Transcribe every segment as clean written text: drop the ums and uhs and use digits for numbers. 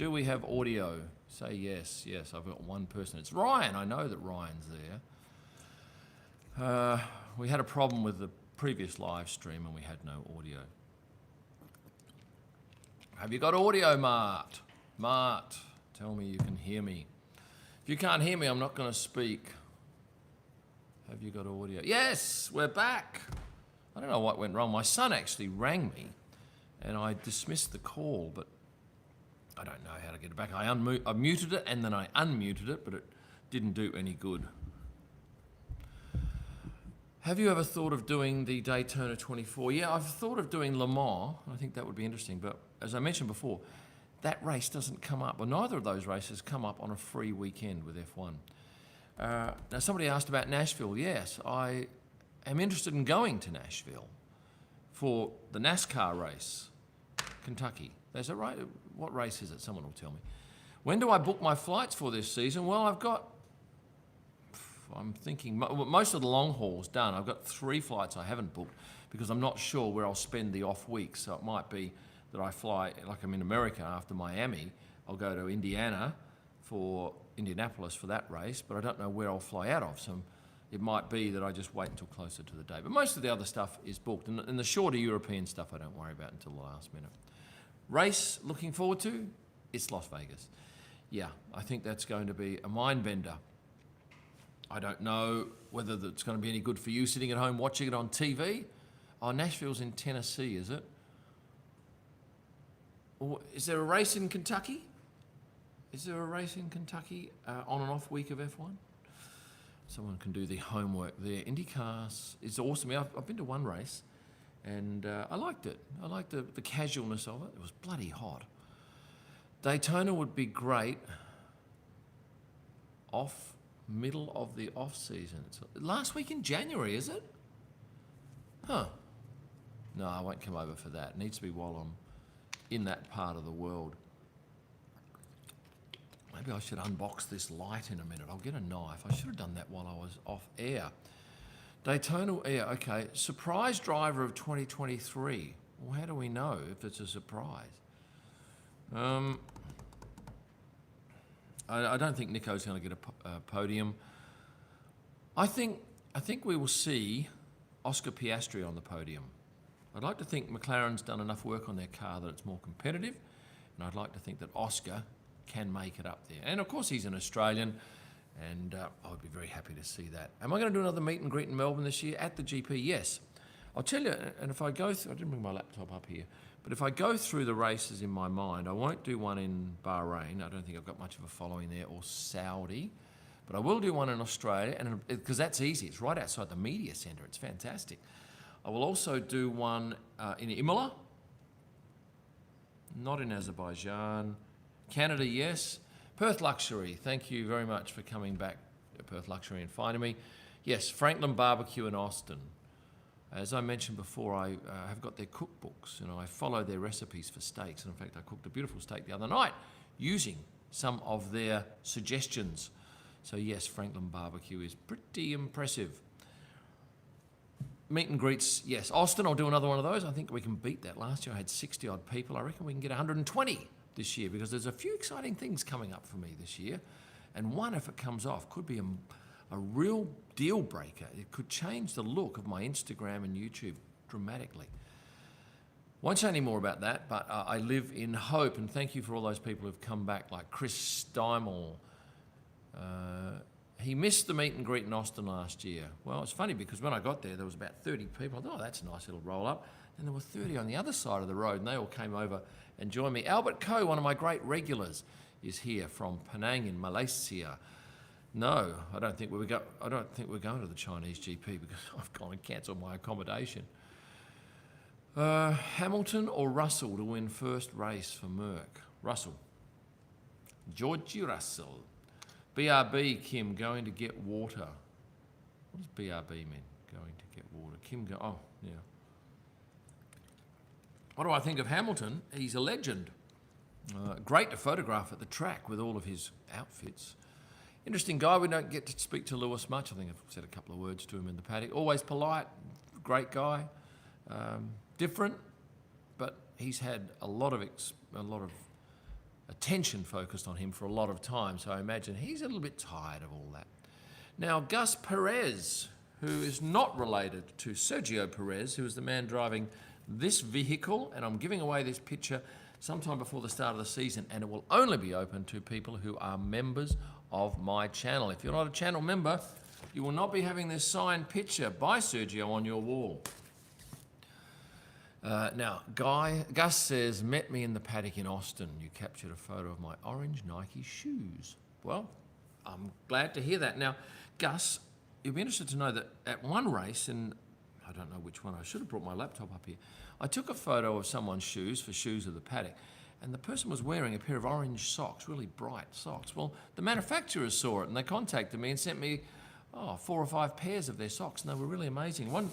Do we have audio? Say yes. Yes, I've got one person. It's Ryan. I know that Ryan's there. We had a problem with the previous live stream and we had no audio. Have you got audio, Mart? Mart, tell me you can hear me. If you can't hear me, I'm not going to speak. Have you got audio? Yes, we're back. I don't know what went wrong. My son actually rang me and I dismissed the call, but I don't know how to get it back. I muted it and then I unmuted it, but it didn't do any good. Have you ever thought of doing the Daytona 24? Yeah, I've thought of doing Le Mans. I think that would be interesting, but as I mentioned before, that race doesn't come up, or neither of those races come up on a free weekend with F1. Now, somebody asked about Nashville. Yes, I am interested in going to Nashville for the NASCAR race, Kentucky. Is that right? What race is it? Someone will tell me. When do I book my flights for this season? Well, I'm thinking most of the long haul's done. I've got 3 flights I haven't booked because I'm not sure where I'll spend the off week. So it might be that I fly, like I'm in America after Miami, I'll go to Indianapolis for that race, but I don't know where I'll fly out of. So it might be that I just wait until closer to the day. But most of the other stuff is booked. And the shorter European stuff I don't worry about until the last minute. Race looking forward to? It's Las Vegas. Yeah, I think that's going to be a mind bender. I don't know whether it's going to be any good for you sitting at home watching it on TV. Oh, Nashville's in Tennessee, is it? Or is there a race in Kentucky? Is there a race in Kentucky on and off week of F1? Someone can do the homework there. IndyCar is awesome. I've been to one race and I liked it. I liked the casualness of it. It was bloody hot. Daytona would be great middle of the off season. It's last week in January, is it? Huh. No, I won't come over for that. It needs to be while I'm in that part of the world. Maybe I should unbox this light in a minute. I'll get a knife. I should have done that while I was off air. Daytona air, okay. Surprise driver of 2023. Well, how do we know if it's a surprise? I don't think Nico's going to get a podium. I think we will see Oscar Piastri on the podium. I'd like to think McLaren's done enough work on their car that it's more competitive, and I'd like to think that Oscar can make it up there. And of course he's an Australian, and I would be very happy to see that. Am I going to do another meet and greet in Melbourne this year at the GP? Yes. I'll tell you, and if I go through, I didn't bring my laptop up here, but if I go through the races in my mind, I won't do one in Bahrain. I don't think I've got much of a following there, or Saudi, but I will do one in Australia, and because that's easy. It's right outside the media centre. It's fantastic. I will also do one in Imola, not in Azerbaijan. Canada, yes. Perth Luxury, thank you very much for coming back to Perth Luxury and finding me. Yes, Franklin Barbecue in Austin. As I mentioned before, I have got their cookbooks and I follow their recipes for steaks. And in fact, I cooked a beautiful steak the other night using some of their suggestions. So yes, Franklin Barbecue is pretty impressive. Meet and greets, yes. Austin, I'll do another one of those. I think we can beat that. Last year I had 60 odd people. I reckon we can get 120 this year because there's a few exciting things coming up for me this year. And one, if it comes off, could be a real deal breaker. It could change the look of my Instagram and YouTube dramatically. Won't say any more about that, but I live in hope, and thank you for all those people who've come back, like Chris Steimel. He missed the meet and greet in Austin last year. Well, it's funny because when I got there was about 30 people. I thought, oh, that's a nice little roll up. And there were 30 on the other side of the road, and they all came over and joined me. Albert Coe, one of my great regulars, is here from Penang in Malaysia. No, I don't think we're going to the Chinese GP because I've gone and cancelled my accommodation. Hamilton or Russell to win first race for Merck? Russell. Georgie Russell. BRB, Kim, going to get water. What does BRB mean? Going to get water. Kim, oh, yeah. What do I think of Hamilton? He's a legend. Great to photograph at the track with all of his outfits. Interesting guy. We don't get to speak to Lewis much. I think I've said a couple of words to him in the paddock. Always polite, great guy. Different, but he's had a lot of attention focused on him for a lot of time, so I imagine he's a little bit tired of all that. Now, Gus Perez, who is not related to Sergio Perez, who is the man driving this vehicle, and I'm giving away this picture sometime before the start of the season, and it will only be open to people who are members of my channel. If you're not a channel member, you will not be having this signed picture by Sergio on your wall. Now, Gus says, met me in the paddock in Austin. You captured a photo of my orange Nike shoes. Well, I'm glad to hear that. Now, Gus, you'll be interested to know that at one race, and I don't know which one, I should have brought my laptop up here, I took a photo of someone's shoes for Shoes of the Paddock, and the person was wearing a pair of orange socks, really bright socks. Well, the manufacturers saw it, and they contacted me and sent me 4 or 5 pairs of their socks, and they were really amazing. One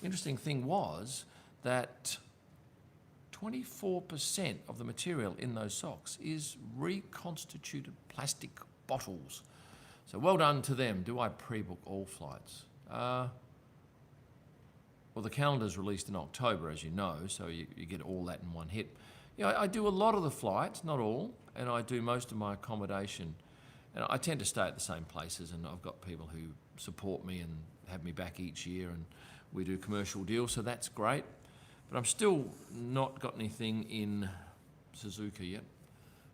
interesting thing was that 24% of the material in those socks is reconstituted plastic bottles. So well done to them. Do I pre-book all flights? Well, the calendar's released in October, as you know, so you get all that in one hit. I do a lot of the flights, not all, and I do most of my accommodation. And I tend to stay at the same places, and I've got people who support me and have me back each year, and we do commercial deals, so that's great. But I'm still not got anything in Suzuka yet,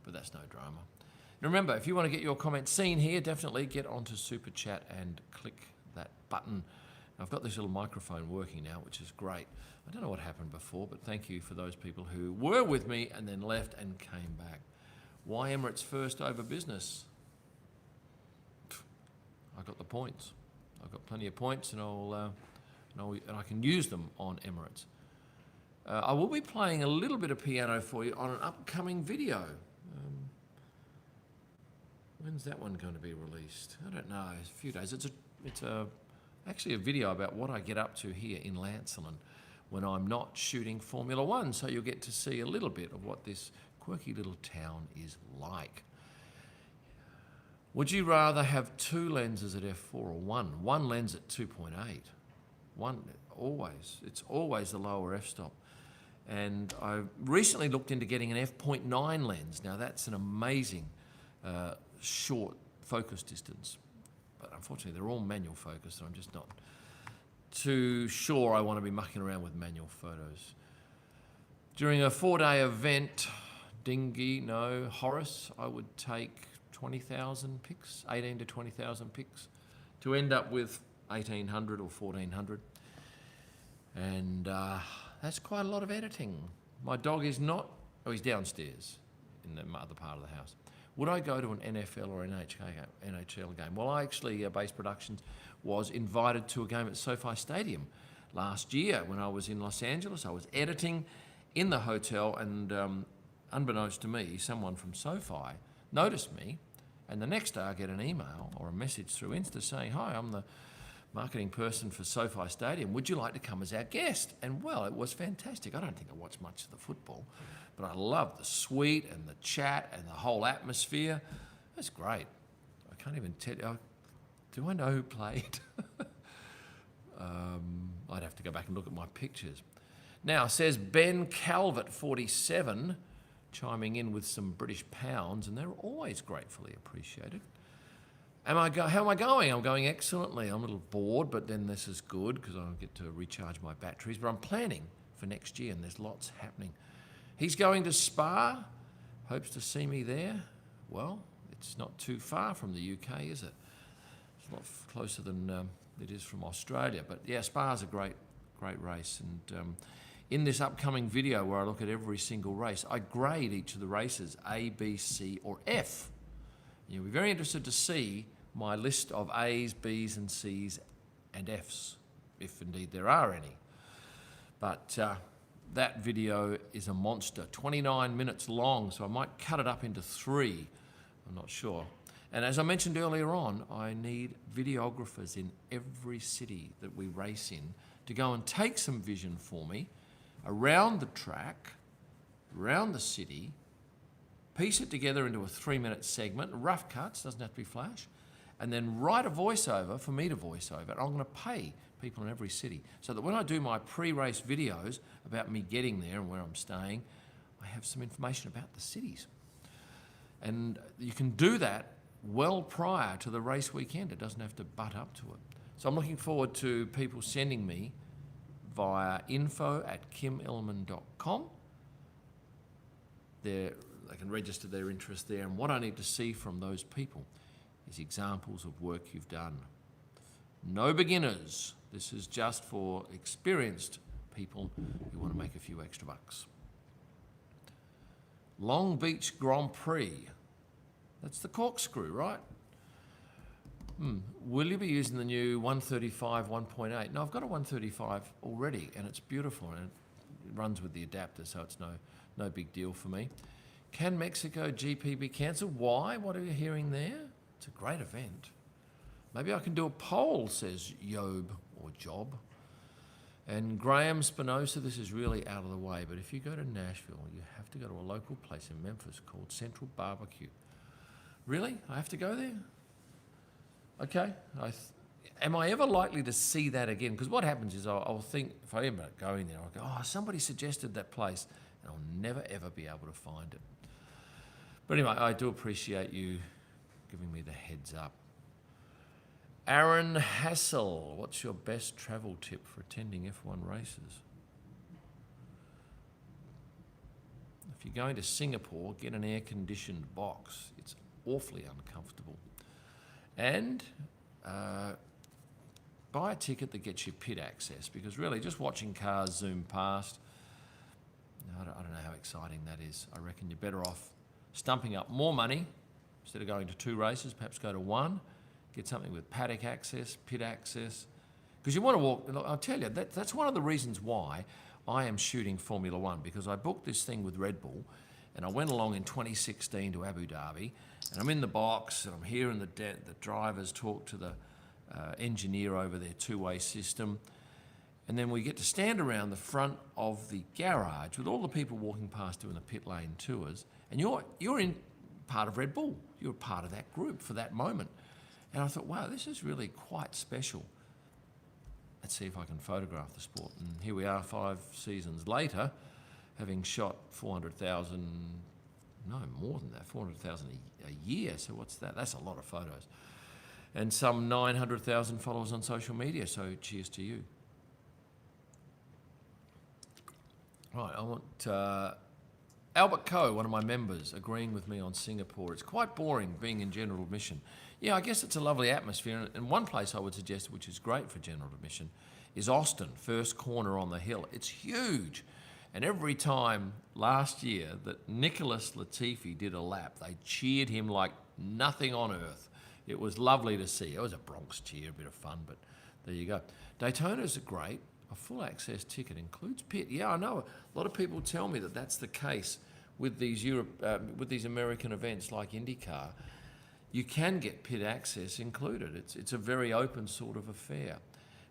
but that's no drama. Now remember, if you want to get your comments seen here, definitely get onto Super Chat and click that button. I've got this little microphone working now, which is great. I don't know what happened before, but thank you for those people who were with me and then left and came back. Why Emirates first over business? I got the points. I've got plenty of points, and I can use them on Emirates. I will be playing a little bit of piano for you on an upcoming video. When's that one going to be released? I don't know. It's a few days. It's actually a video about what I get up to here in Lancelin when I'm not shooting Formula One. So you'll get to see a little bit of what this quirky little town is like. Would you rather have 2 lenses at f4 or one? One lens at 2.8. One always. It's always the lower f-stop. And I recently looked into getting an f.9 lens. Now that's an amazing short focus distance, but unfortunately they're all manual focus, so I'm just not too sure I want to be mucking around with manual photos. During a 4-day event, Horace, I would take 20,000 pics, 18 to 20,000 pics, to end up with 1,800 or 1,400. And that's quite a lot of editing. My dog is not, he's downstairs in the other part of the house. Would I go to an NFL or NHL game? Well, I actually, Base Productions, was invited to a game at SoFi Stadium last year when I was in Los Angeles. I was editing in the hotel, and unbeknownst to me, someone from SoFi noticed me, and the next day I get an email or a message through Insta saying, "Hi, I'm the marketing person for SoFi Stadium. Would you like to come as our guest?" And well, it was fantastic. I don't think I watched much of the football, but I loved the suite and the chat and the whole atmosphere. That's great. I can't even tell you. Do I know who played? I'd have to go back and look at my pictures. Now, says Ben Calvert, 47, chiming in with some British pounds, and they're always gratefully appreciated. How am I going? I'm going excellently. I'm a little bored, but then this is good because I'll get to recharge my batteries. But I'm planning for next year, and there's lots happening. He's going to Spa, hopes to see me there. Well, it's not too far from the UK, is it? It's a lot closer than it is from Australia. But yeah, Spa's a great race. And in this upcoming video where I look at every single race, I grade each of the races A, B, C, or F. You'll be very interested to see my list of A's, B's, and C's and F's, if indeed there are any. But that video is a monster, 29 minutes long, so I might cut it up into 3. I'm not sure. And as I mentioned earlier on, I need videographers in every city that we race in to go and take some vision for me around the track, around the city, piece it together into a 3-minute segment, rough cuts, doesn't have to be flash, and then write a voiceover for me to voice over. And I'm going to pay people in every city so that when I do my pre-race videos about me getting there and where I'm staying, I have some information about the cities. And you can do that well prior to the race weekend. It doesn't have to butt up to it. So I'm looking forward to people sending me via info@kimellman.com. They can register their interest there, and what I need to see from those people is examples of work you've done. No beginners. This is just for experienced people who want to make a few extra bucks. Long Beach Grand Prix. That's the corkscrew, right? Will you be using the new 135 1.8? No, I've got a 135 already, and it's beautiful, and it runs with the adapter, so it's no big deal for me. Can Mexico GP be cancelled? Why? What are you hearing there? It's a great event. Maybe I can do a poll, says Job or Job. And Graham Spinoza, this is really out of the way, but if you go to Nashville, you have to go to a local place in Memphis called Central Barbecue. Really? I have to go there? Okay. Am I ever likely to see that again? Because what happens is I'll think, if I end up going there, I'll go, oh, somebody suggested that place, and I'll never, ever be able to find it. But anyway, I do appreciate you giving me the heads up. Aaron Hassel, what's your best travel tip for attending F1 races? If you're going to Singapore, get an air-conditioned box. It's awfully uncomfortable. And buy a ticket that gets you pit access, because really just watching cars zoom past, I don't know how exciting that is. I reckon you're better off stumping up more money instead of going to 2 races, perhaps go to 1. Get something with paddock access, pit access. Because you want to walk, I'll tell you, that's one of the reasons why I am shooting Formula One, because I booked this thing with Red Bull, and I went along in 2016 to Abu Dhabi, and I'm in the box, and I'm hearing the drivers talk to the engineer over their two-way system. And then we get to stand around the front of the garage with all the people walking past doing the pit lane tours, and you're in part of Red Bull. You're part of that group for that moment. And I thought, wow, this is really quite special. Let's see if I can photograph the sport. And here we are 5 seasons later, having shot 400,000, no, more than that, 400,000 a year. So what's that? That's a lot of photos. And some 900,000 followers on social media, so cheers to you. Right, I want Albert Coe, one of my members, agreeing with me on Singapore. It's quite boring being in general admission. Yeah, I guess it's a lovely atmosphere. And one place I would suggest, which is great for general admission, is Austin, first corner on the hill. It's huge. And every time last year that Nicholas Latifi did a lap, they cheered him like nothing on earth. It was lovely to see. It was a Bronx cheer, a bit of fun, but there you go. Daytona's are great. A full access ticket includes pit. Yeah, I know. A lot of people tell me that that's the case with these with these American events like IndyCar. You can get pit access included. It's a very open sort of affair.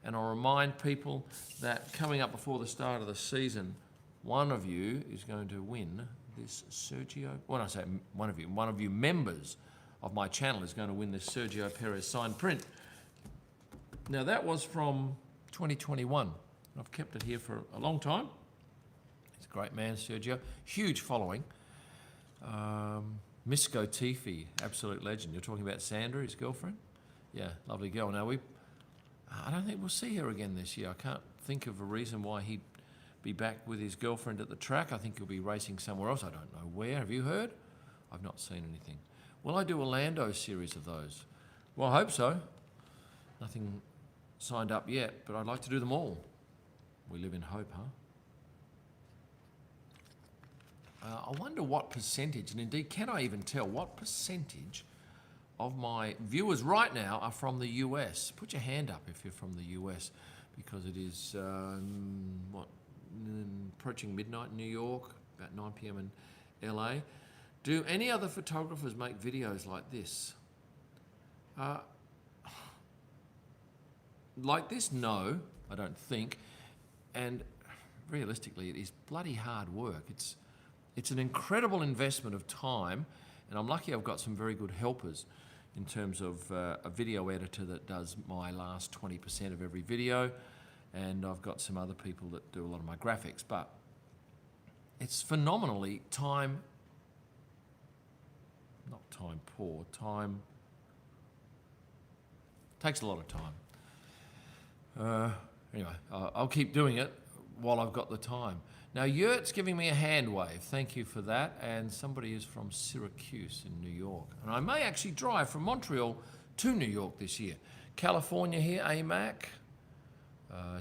And I'll remind people that coming up before the start of the season, one of you is going to win this Sergio. When I say one of you members of my channel is going to win this Sergio Perez signed print. Now that was from 2021. I've kept it here for a long time. He's a great man, Sergio. Huge following. Misko Tifi, absolute legend. You're talking about Sandra, his girlfriend? Yeah, lovely girl. Now, I don't think we'll see her again this year. I can't think of a reason why he'd be back with his girlfriend at the track. I think he'll be racing somewhere else. I don't know where. Have you heard? I've not seen anything. Will I do a Lando series of those? Well, I hope so. Nothing signed up yet, but I'd like to do them all. We live in hope, huh? I wonder what percentage, and indeed, can I even tell what percentage of my viewers right now are from the US? Put your hand up if you're from the US, because it is, approaching midnight in New York, about 9 p.m. in LA. Do any other photographers make videos like this? Like this? No, I don't think. And realistically, it is bloody hard work. It's an incredible investment of time, and I'm lucky I've got some very good helpers in terms of a video editor that does my last 20% of every video, and I've got some other people that do a lot of my graphics, but it's phenomenally time not time poor, time takes a lot of time. Anyway, I'll keep doing it while I've got the time. Now, Yurt's giving me a hand wave. Thank you for that. And somebody is from Syracuse in New York. And I may actually drive from Montreal to New York this year. California here, AMAC.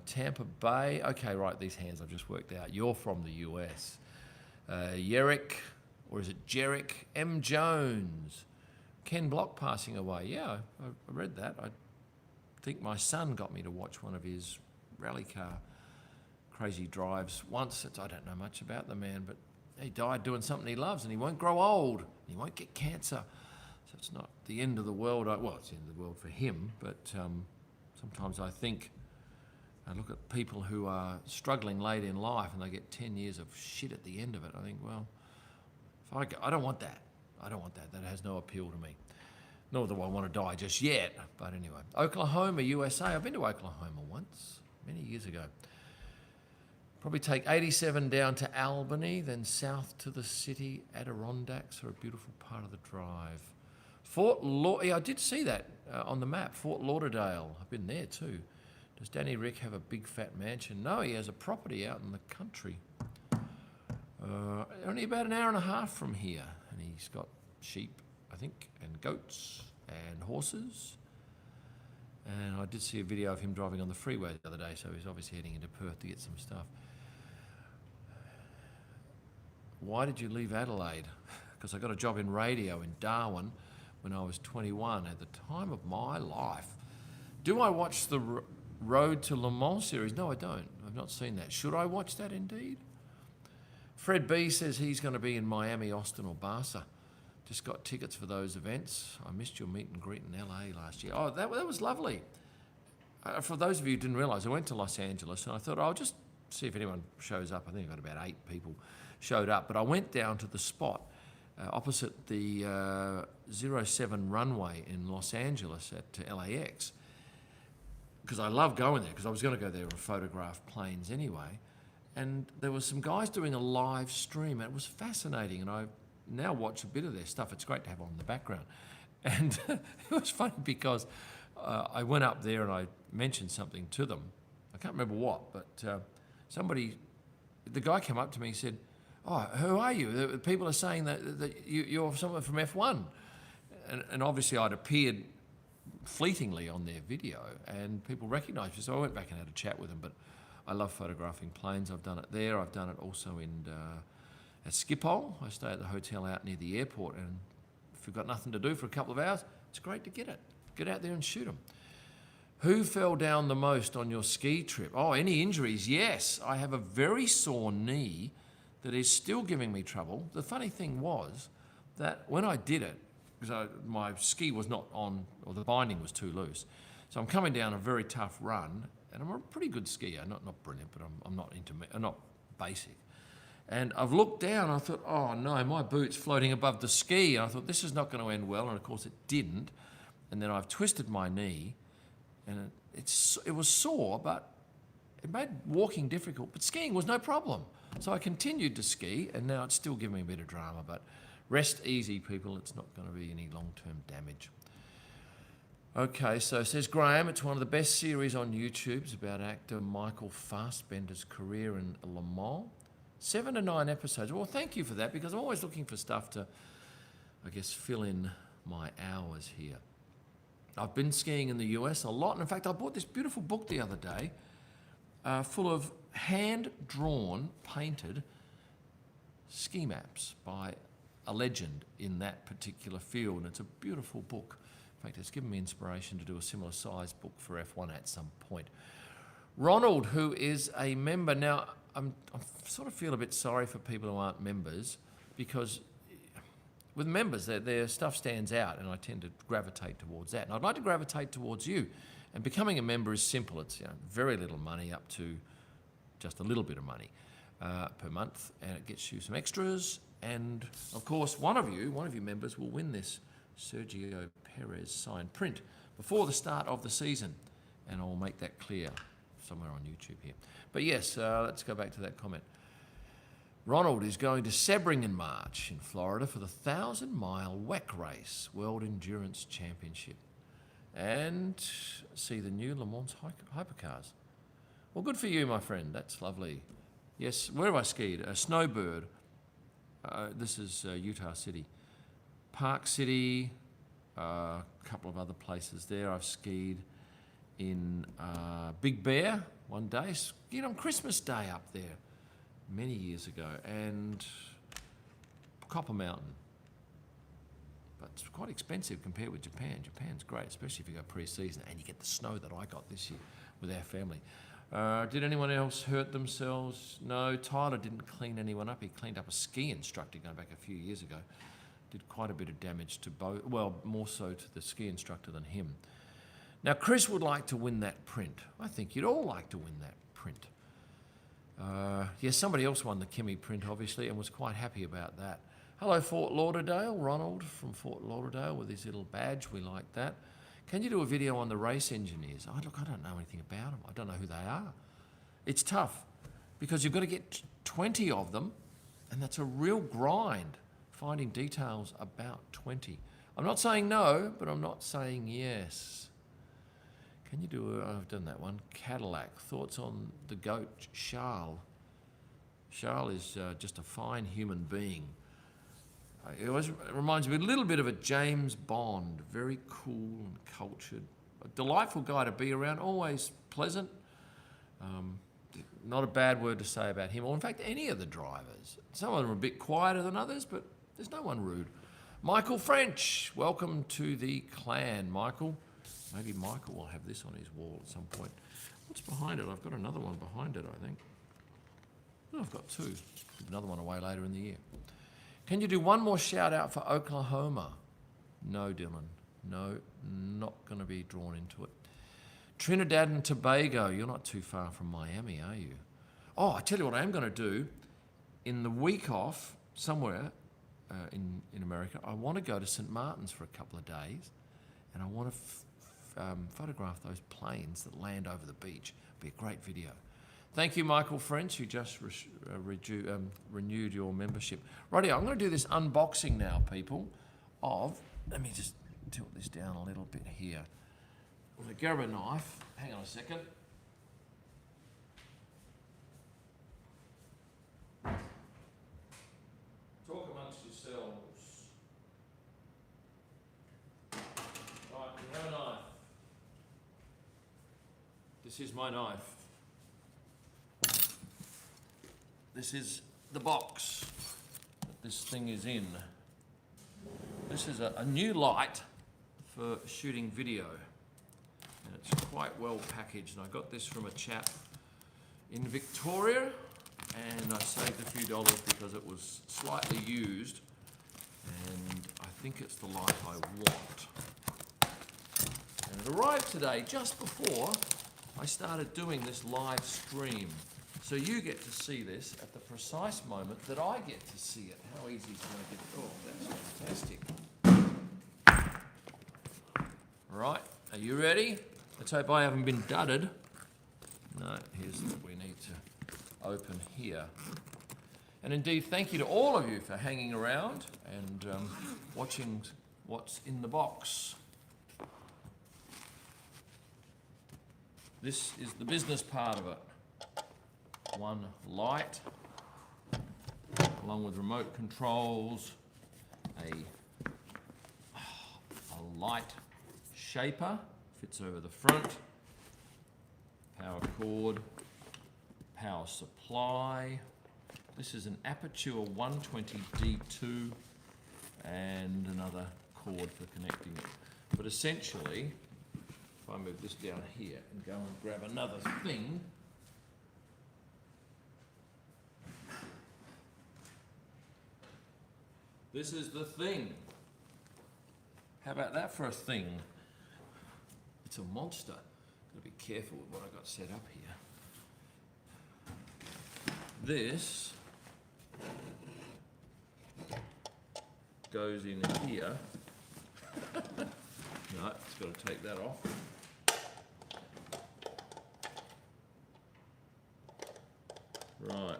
Tampa Bay. Okay, right, these hands I've just worked out. You're from the US. Yerrick, or is it Jerrick? M. Jones. Ken Block passing away. Yeah, I read that. I think my son got me to watch one of his rally car crazy drives once. I don't know much about the man, but he died doing something he loves, and he won't grow old. He won't get cancer. So it's not the end of the world. Well, it's the end of the world for him, but sometimes I think, I look at people who are struggling late in life and they get 10 years of shit at the end of it. I think, well, if I don't want that. I don't want that. That has no appeal to me. Nor do I want to die just yet. But anyway, Oklahoma, USA. I've been to Oklahoma once, many years ago. Probably take 87 down to Albany, then south to the city. Adirondacks are a beautiful part of the drive. Yeah, I did see that on the map. Fort Lauderdale. I've been there too. Does Danny Rick have a big fat mansion? No, he has a property out in the country. Only about an hour and a half from here. And he's got sheep, I think, and goats and horses. And I did see a video of him driving on the freeway the other day, so he's obviously heading into Perth to get some stuff. Why did you leave Adelaide? Because I got a job in radio in Darwin when I was 21, at the time of my life. Do I watch the Road to Le Mans series? No, I don't. I've not seen that. Should I watch that indeed? Fred B says he's going to be in Miami, Austin, or Barca. Just got tickets for those events. I missed your meet and greet in LA last year. Oh, that was lovely. For those of you who didn't realise, I went to Los Angeles and I thought, I'll just see if anyone shows up. I think I got about 8 people showed up. But I went down to the spot opposite the 07 runway in Los Angeles at LAX, because I love going there, because I was going to go there and photograph planes anyway. And there was some guys doing a live stream, and it was fascinating. And I now watch a bit of their stuff. It's great to have on in the background. And it was funny because I went up there and I mentioned something to them. I can't remember what, but the guy came up to me and said, "Oh, who are you? The people are saying that you're someone from F1. And obviously I'd appeared fleetingly on their video and people recognised me. So I went back and had a chat with them. But I love photographing planes. I've done it there. I've done it also at Schiphol. I stay at the hotel out near the airport, and if you've got nothing to do for a couple of hours, it's great to get out there and shoot them. Who fell down the most on your ski trip? Oh, any injuries? Yes, I have a very sore knee that is still giving me trouble. The funny thing was that when I did it, because my ski was not on, or the binding was too loose, so I'm coming down a very tough run, and I'm a pretty good skier, not brilliant, but I'm not basic. And I've looked down and I thought, oh no, my boot's floating above the ski. And I thought, this is not going to end well. And of course it didn't. And then I've twisted my knee, and it was sore, but it made walking difficult. But skiing was no problem. So I continued to ski, and now it's still giving me a bit of drama. But rest easy, people. It's not going to be any long-term damage. Okay, so says Graham, it's one of the best series on YouTube. It's about actor Michael Fassbender's career in Le Mans. 7 to 9 episodes. Well, thank you for that, because I'm always looking for stuff to, I guess, fill in my hours here. I've been skiing in the US a lot, and in fact, I bought this beautiful book the other day full of hand-drawn, painted ski maps by a legend in that particular field, and it's a beautiful book. In fact, it's given me inspiration to do a similar size book for F1 at some point. Ronald, who is a member. Now, I sort of feel a bit sorry for people who aren't members, because with members, their stuff stands out, and I tend to gravitate towards that. And I'd like to gravitate towards you. And becoming a member is simple. It's very little money, up to just a little bit of money per month, and it gets you some extras. And of course, one of you members will win this Sergio Perez signed print before the start of the season, and I'll make that clear somewhere on YouTube here. But yes, let's go back to that comment. Ronald is going to Sebring in March in Florida for the 1,000-mile WEC race, World Endurance Championship, and see the new Le Mans hypercars. Well, good for you, my friend. That's lovely. Yes, where have I skied? Snowbird. This is Utah City. Park City, a couple of other places there. I've skied in Big Bear one day, skied on Christmas Day up there many years ago, and Copper Mountain. But it's quite expensive compared with Japan. Japan's great, especially if you go pre-season and you get the snow that I got this year with our family. Did anyone else hurt themselves? No, Tyler didn't clean anyone up. He cleaned up a ski instructor going back a few years ago. Did quite a bit of damage to both, well, more so to the ski instructor than him. Now, Chris would like to win that print. I think you'd all like to win that print. Yes, somebody else won the Kimmy print, obviously, and was quite happy about that. Hello, Fort Lauderdale. Ronald from Fort Lauderdale with his little badge. We like that. Can you do a video on the race engineers? Oh, look, I don't know anything about them. I don't know who they are. It's tough because you've got to get 20 of them, and that's a real grind, finding details about 20. I'm not saying no, but I'm not saying yes. Can you do I've done that one. Cadillac. Thoughts on the goat, Charles? Charles is just a fine human being. It always reminds me a little bit of a James Bond. Very cool and cultured. A delightful guy to be around, always pleasant. Not a bad word to say about him, or in fact any of the drivers. Some of them are a bit quieter than others, but there's no one rude. Michael French, welcome to the clan, Michael. Maybe Michael will have this on his wall at some point. What's behind it? I've got another one behind it, I think. Oh, I've got two. Another one away later in the year. Can you do one more shout out for Oklahoma? No, Dylan. No, not going to be drawn into it. Trinidad and Tobago. You're not too far from Miami, are you? Oh, I tell you what I am going to do. In the week off, somewhere in America, I want to go to St. Martin's for a couple of days, and I want to photograph those planes that land over the beach. It'll be a great video. Thank you, Michael French, who just renewed your membership. Righty, I'm going to do this unboxing now, people, of, let me just tilt this down a little bit here. I'm going to grab a knife. Hang on a second. Talk amongst yourselves. Right, we have a knife. This is my knife. This is the box that this thing is in. This is a new light for shooting video. And it's quite well packaged. And I got this from a chap in Victoria, and I saved a few dollars because it was slightly used, and I think it's the light I want. And it arrived today just before I started doing this live stream. So you get to see this at the precise moment that I get to see it. How easy is it going to get? Oh, that's fantastic. Right, are you ready? Let's hope I haven't been dudded. No, here's what we need to open here. And indeed, thank you to all of you for hanging around and watching what's in the box. This is the business part of it. One light, along with remote controls, a light shaper, fits over the front, power cord, power supply. This is an Aperture 120D2 and another cord for connecting it. But essentially, if I move this down here and go and grab another thing, this is the thing. How about that for a thing? It's a monster. Gotta be careful with what I got set up here. This goes in here. No, it's got to take that off. Right.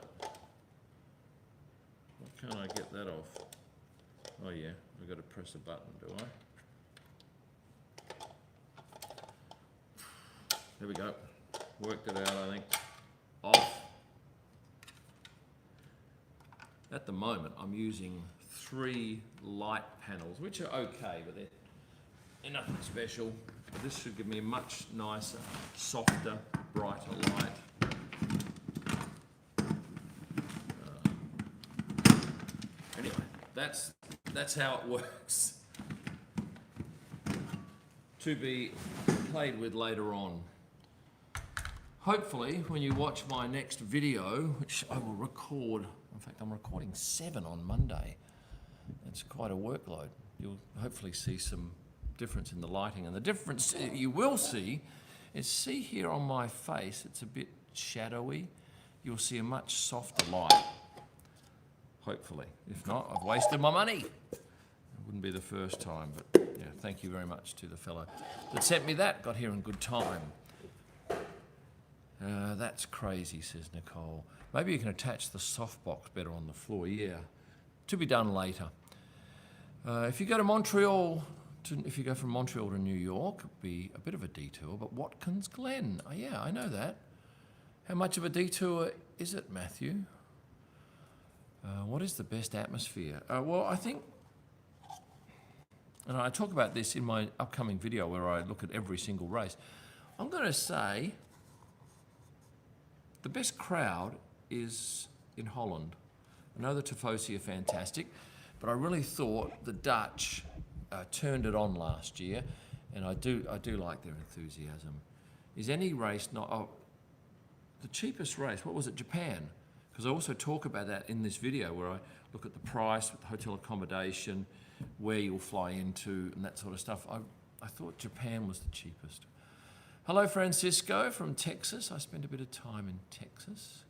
Oh yeah, I've got to press a button, do I? There we go. Worked it out, I think. Off. At the moment, I'm using 3 light panels, which are okay, but they're nothing special. But this should give me a much nicer, softer, brighter light. Anyway, that's how it works. To be played with later on. Hopefully, when you watch my next video, which I will record, in fact, I'm recording 7 on Monday. It's quite a workload. You'll hopefully see some difference in the lighting. And the difference you will see is, see here on my face, it's a bit shadowy. You'll see a much softer light, hopefully. If not, I've wasted my money. It wouldn't be the first time, but yeah, thank you very much to the fellow that sent me that. Got here in good time. That's crazy, says Nicole. Maybe you can attach the softbox better on the floor. Yeah, to be done later. If you go to Montreal, if you go from Montreal to New York, it'd be a bit of a detour, but Watkins Glen, oh yeah, I know that. How much of a detour is it, Matthew? What is the best atmosphere? Well, I think, and I talk about this in my upcoming video where I look at every single race, I'm going to say the best crowd is in Holland. I know the Tifosi are fantastic, but I really thought the Dutch turned it on last year, and I do like their enthusiasm. Is any race not... Oh, the cheapest race, what was it, Japan? Because I also talk about that in this video where I look at the price, with the hotel accommodation, where you'll fly into, and that sort of stuff. I thought Japan was the cheapest. Hello, Francisco from Texas. I spent a bit of time in Texas.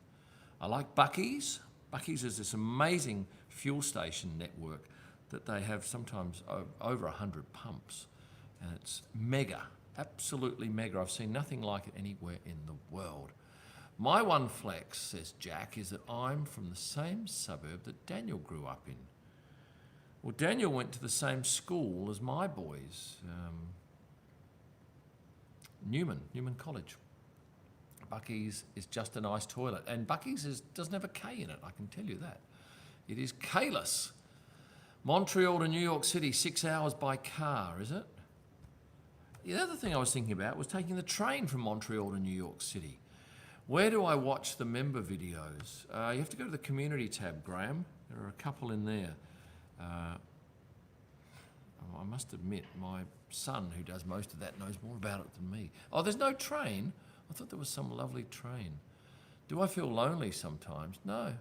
I like Buc-ee's. Buc-ee's is this amazing fuel station network that they have sometimes over 100 pumps. And it's mega, absolutely mega. I've seen nothing like it anywhere in the world. My one flex, says Jack, is that I'm from the same suburb that Daniel grew up in. Well, Daniel went to the same school as my boys. Newman College. Buc-ee's is just a nice toilet, and Buc-ee's doesn't have a K in it, I can tell you that. It is K-less. Montreal to New York City, 6 hours by car, is it? The other thing I was thinking about was taking the train from Montreal to New York City. Where do I watch the member videos? You have to go to the community tab, Graham. There are a couple in there. I must admit, my son, who does most of that, knows more about it than me. Oh, there's no train? I thought there was some lovely train. Do I feel lonely sometimes? No.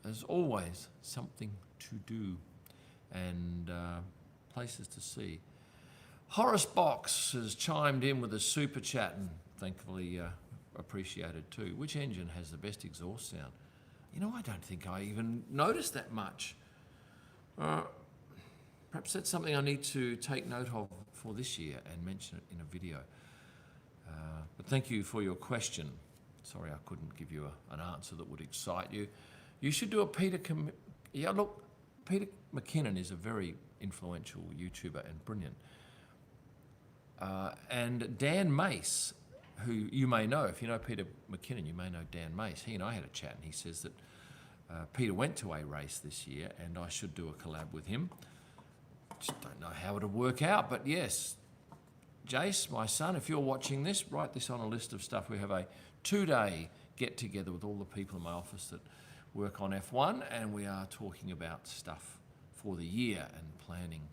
There's always something to do and places to see. Horace Box has chimed in with a super chat and thankfully appreciated too. Which engine has the best exhaust sound? You know, I don't think I even noticed that much. Perhaps that's something I need to take note of for this year and mention it in a video. But thank you for your question. Sorry I couldn't give you an answer that would excite you. You should do a Peter McKinnon is a very influential YouTuber and brilliant. And Dan Mace, who you may know, if you know Peter McKinnon, you may know Dan Mace. He and I had a chat, and he says that Peter went to a race this year, and I should do a collab with him. Just don't know how it'll work out, but yes. Jace, my son, if you're watching this, write this on a list of stuff. We have a 2-day get-together with all the people in my office that work on F1, and we are talking about stuff for the year and planning.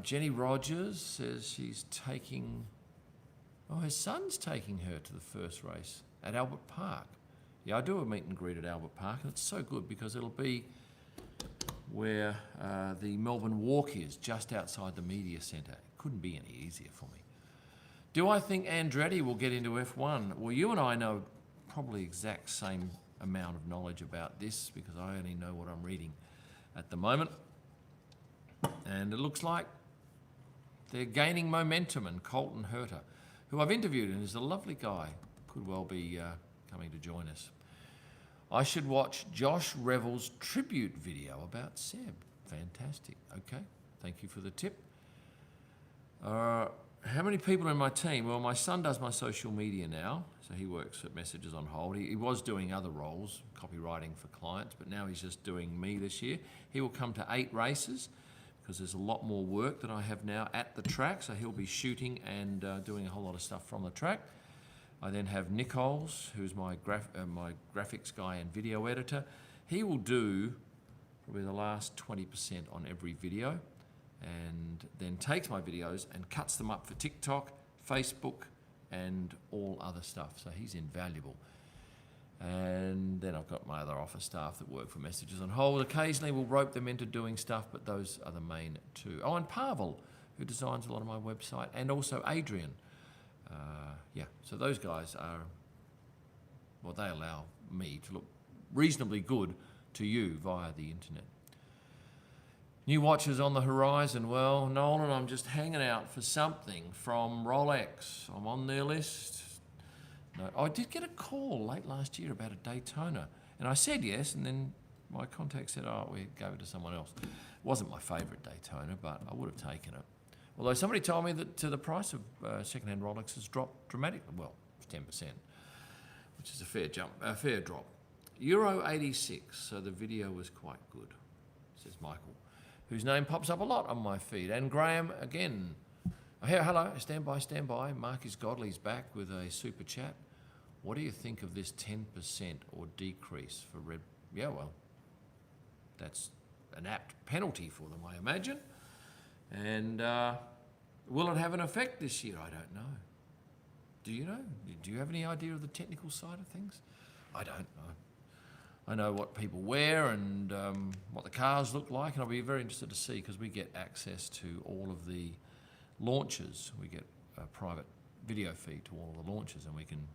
Jenny Rogers says she's taking... Oh, her son's taking her to the first race at Albert Park. Yeah, I do a meet and greet at Albert Park, and it's so good because it'll be where the Melbourne Walk is, just outside the media centre. It couldn't be any easier for me. Do I think Andretti will get into F1? Well, you and I know probably exact same amount of knowledge about this because I only know what I'm reading at the moment. And it looks like they're gaining momentum, and Colton Herter, who I've interviewed and is a lovely guy, could well be coming to join us. I should watch Josh Revell's tribute video about Seb. Fantastic. Okay, thank you for the tip. How many people are in my team? Well, my son does my social media now, so he works at Messages on Hold. He was doing other roles, copywriting for clients, but now he's just doing me this year. He will come to 8 races because there's a lot more work that I have now at the track, so he'll be shooting and doing a whole lot of stuff from the track. I then have Nichols, who's my graphics guy and video editor. He will do probably the last 20% on every video, and then takes my videos and cuts them up for TikTok, Facebook, and all other stuff. So he's invaluable. And then I've got my other office staff that work for Messages on Hold. Occasionally we'll rope them into doing stuff, but those are the main 2. Oh, and Pavel, who designs a lot of my website, and also Adrian. Yeah, so those guys are, well, they allow me to look reasonably good to you via the internet. New watches on the horizon. Well, Nolan, I'm just hanging out for something from Rolex. I'm on their list. No, I did get a call late last year about a Daytona, and I said yes, and then my contact said, oh, we gave it to someone else. It wasn't my favourite Daytona, but I would have taken it. Although somebody told me that the price of second-hand Rolex has dropped dramatically. Well, 10%, which is a fair drop. Euro 86, so the video was quite good, says Michael, whose name pops up a lot on my feed. And Graham, again, hello, stand by. Marcus Godley's back with a super chat. What do you think of this 10% or decrease for Red? Yeah, well, that's an apt penalty for them, I imagine. And will it have an effect this year? I don't know. Do you know? Do you have any idea of the technical side of things? I don't know. I know what people wear and what the cars look like, and I'll be very interested to see, because we get access to all of the launches. We get a private video feed to all of the launches, and we can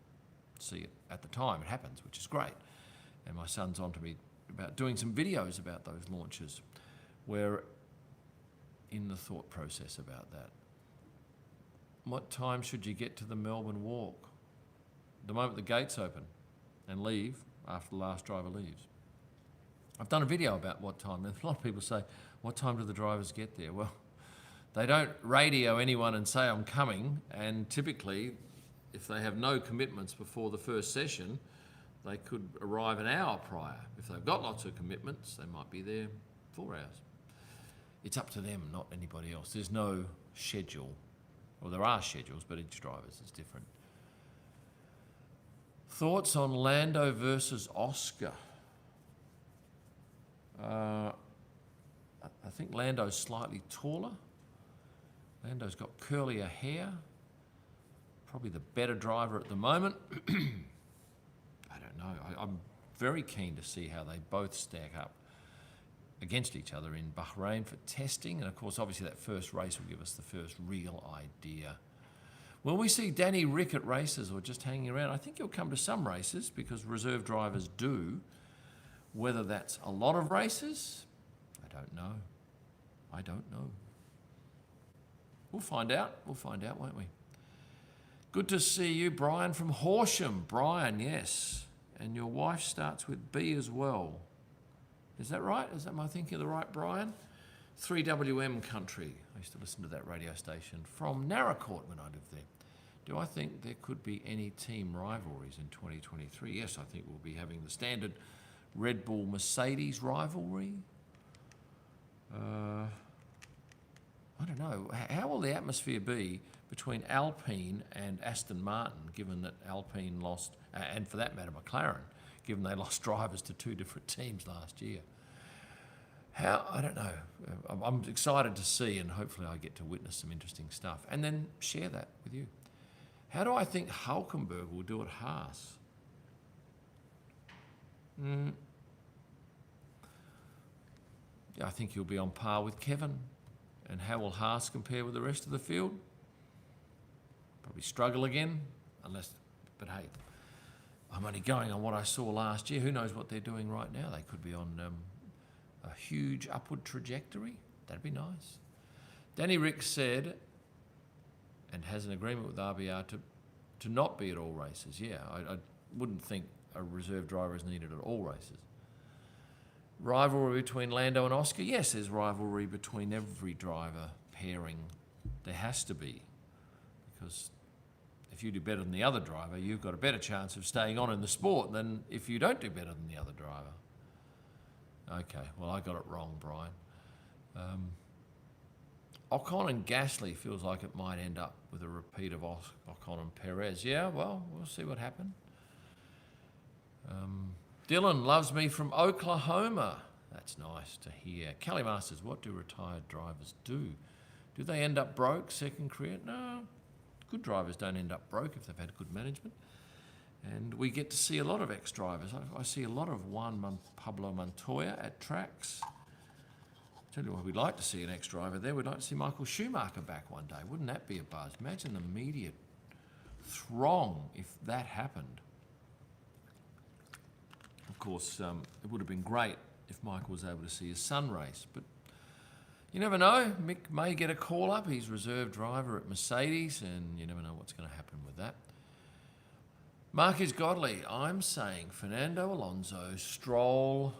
see it at the time it happens, which is great. And my son's on to me about doing some videos about those launches. We're in the thought process about that. What time should you get to the Melbourne Walk? The moment the gates open, and leave after the last driver leaves. I've done a video about what time. A lot of people say, what time do the drivers get there? Well, they don't radio anyone and say I'm coming, and typically, if they have no commitments before the first session, they could arrive an hour prior. If they've got lots of commitments, they might be there 4 hours. It's up to them, not anybody else. There's no schedule. Well, there are schedules, but each driver's is different. Thoughts on Lando versus Oscar? I think Lando's slightly taller. Lando's got curlier hair. Probably the better driver at the moment. I don't know. I'm very keen to see how they both stack up against each other in Bahrain for testing. And of course, obviously that first race will give us the first real idea. Will we see Danny Rick at races or just hanging around? I think he'll come to some races because reserve drivers do. Whether that's a lot of races, I don't know. We'll find out, won't we? Good to see you, Brian from Horsham. Brian, yes. And your wife starts with B as well. Is that right? Am I thinking of the right Brian? 3WM country. I used to listen to that radio station from Narracourt when I lived there. Do I think there could be any team rivalries in 2023? Yes, I think we'll be having the standard Red Bull Mercedes rivalry. I don't know. How will the atmosphere be between Alpine and Aston Martin, given that Alpine lost, and for that matter McLaren, given they lost drivers to 2 different teams last year? I don't know. I'm excited to see, and hopefully I get to witness some interesting stuff and then share that with you. How do I think Hulkenberg will do at Haas? Yeah, I think he'll be on par with Kevin. And how will Haas compare with the rest of the field? Probably struggle again, but hey, I'm only going on what I saw last year. Who knows what they're doing right now? They could be on a huge upward trajectory. That'd be nice. Danny Rick said, and has an agreement with RBR to not be at all races. Yeah, I wouldn't think a reserve driver is needed at all races. Rivalry between Lando and Oscar? Yes, there's rivalry between every driver pairing. There has to be, because if you do better than the other driver, you've got a better chance of staying on in the sport than if you don't do better than the other driver. Okay, well, I got it wrong, Brian. Ocon and Gasly feels like it might end up with a repeat of Ocon and Perez. Yeah, well, we'll see what happens. Dylan loves me from Oklahoma. That's nice to hear. Kelly Masters, what do retired drivers do? Do they end up broke, second career? No. Good drivers don't end up broke if they've had good management. And we get to see a lot of ex-drivers. I see a lot of Pablo Montoya at tracks. Tell you what, we'd like to see an ex-driver there. We'd like to see Michael Schumacher back one day. Wouldn't that be a buzz? Imagine the media throng if that happened. Of course, it would have been great if Michael was able to see his son race, but you never know. Mick may get a call up. He's reserve driver at Mercedes, and you never know what's going to happen with that. Marcus Godley, I'm saying Fernando Alonso, Stroll,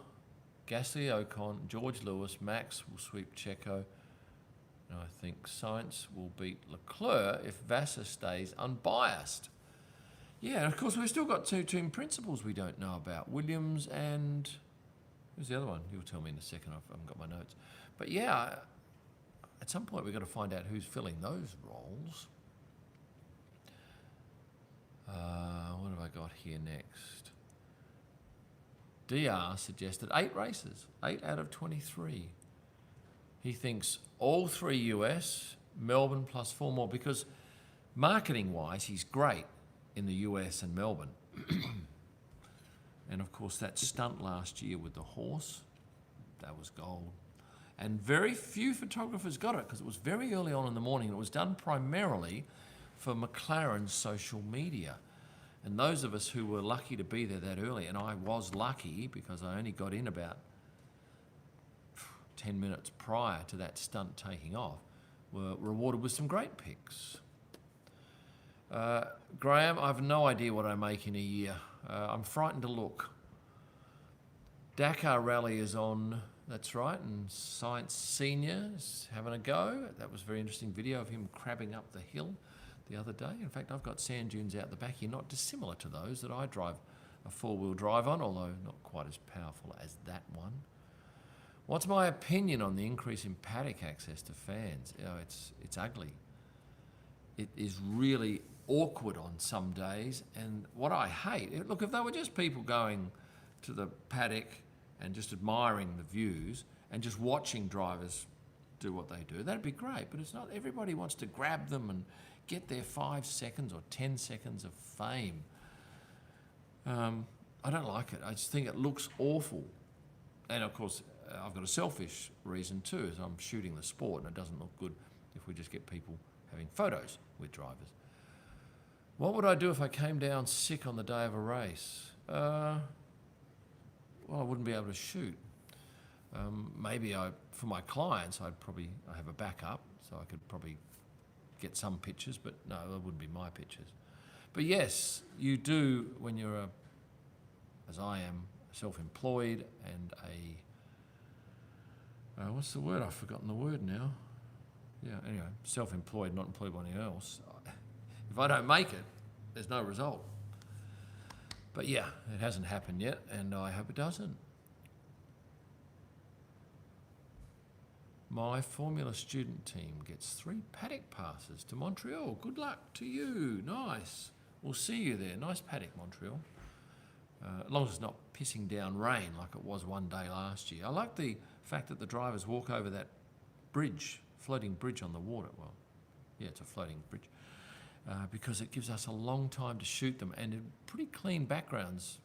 Gasly, Ocon, George Lewis, Max will sweep Checo. And I think Sainz will beat Leclerc if Vassar stays unbiased. Yeah, and of course we've still got two team principals we don't know about. Williams and... who's the other one? You'll tell me in a second. I haven't got my notes. But yeah, at some point we've got to find out who's filling those roles. What have I got here next? DR suggested 8 races, 8 out of 23. He thinks all 3 US, Melbourne plus 4 more, because marketing-wise, he's great in the US and Melbourne. And of course, that stunt last year with the horse, that was gold. And very few photographers got it because it was very early on in the morning. It was done primarily for McLaren's social media. And those of us who were lucky to be there that early, and I was lucky because I only got in about 10 minutes prior to that stunt taking off, were rewarded with some great pics. Graham, I have no idea what I make in a year. I'm frightened to look. Dakar Rally is on, that's right, and Science Senior is having a go. That was a very interesting video of him crabbing up the hill the other day. In fact, I've got sand dunes out the back here, not dissimilar to those that I drive a 4-wheel drive on, although not quite as powerful as that one. What's my opinion on the increase in paddock access to fans? You know, it's ugly. It is really awkward on some days, and what I hate, look, if they were just people going to the paddock and just admiring the views and just watching drivers do what they do, that'd be great, but it's not. Everybody wants to grab them and get their 5 seconds or 10 seconds of fame. I don't like it. I just think it looks awful. And of course, I've got a selfish reason too, is I'm shooting the sport and it doesn't look good if we just get people having photos with drivers. What would I do if I came down sick on the day of a race? Well, I wouldn't be able to shoot. Maybe for my clients, I have a backup, so I could probably get some pictures, but no, that wouldn't be my pictures. But yes, you do, when you're, as I am, self-employed and what's the word? I've forgotten the word now. Yeah, anyway, self-employed, not employed by anyone else. If I don't make it, there's no result. But yeah, it hasn't happened yet, and I hope it doesn't. My Formula student team gets 3 paddock passes to Montreal. Good luck to you. Nice. We'll see you there. Nice paddock, Montreal. As long as it's not pissing down rain like it was one day last year. I like the fact that the drivers walk over that bridge, floating bridge on the water. Well, yeah, it's a floating bridge. Because it gives us a long time to shoot them, and in pretty clean backgrounds,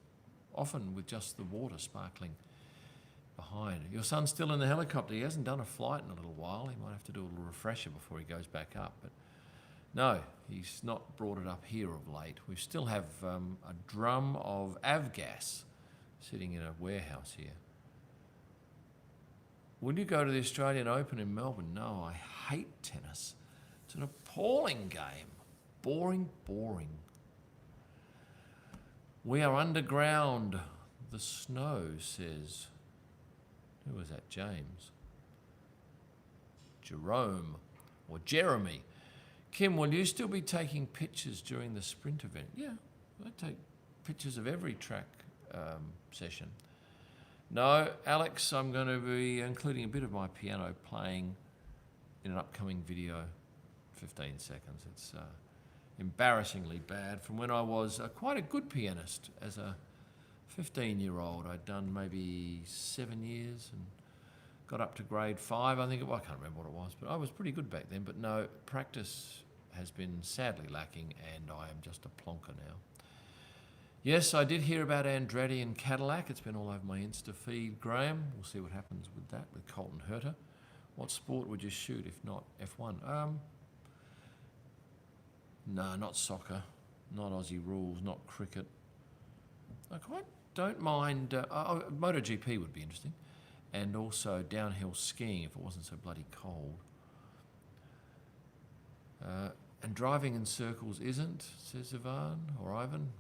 often with just the water sparkling behind. Your son's still in the helicopter. He hasn't done a flight in a little while. He might have to do a little refresher before he goes back up. But no, he's not brought it up here of late. We still have a drum of avgas sitting in a warehouse here. Will you go to the Australian Open in Melbourne? No, I hate tennis. It's an appalling game. Boring. We are underground. The snow says. Who was that? James. Jerome. Or Jeremy. Kim, will you still be taking pictures during the sprint event? Yeah, I take pictures of every track session. No, Alex, I'm going to be including a bit of my piano playing in an upcoming video. 15 seconds. It's embarrassingly bad from when I was quite a good pianist as a 15-year-old. I'd done maybe 7 years and got up to grade 5, I think. I can't remember what it was, but I was pretty good back then. But no, practice has been sadly lacking, and I am just a plonker now. Yes, I did hear about Andretti and Cadillac. It's been all over my Insta feed, Graham. We'll see what happens with that, with Colton Herta. What sport would you shoot if not F1? No, not soccer, not Aussie rules, not cricket. I quite don't mind. MotoGP would be interesting, and also downhill skiing if it wasn't so bloody cold. And driving in circles isn't, says Ivan or Ivan.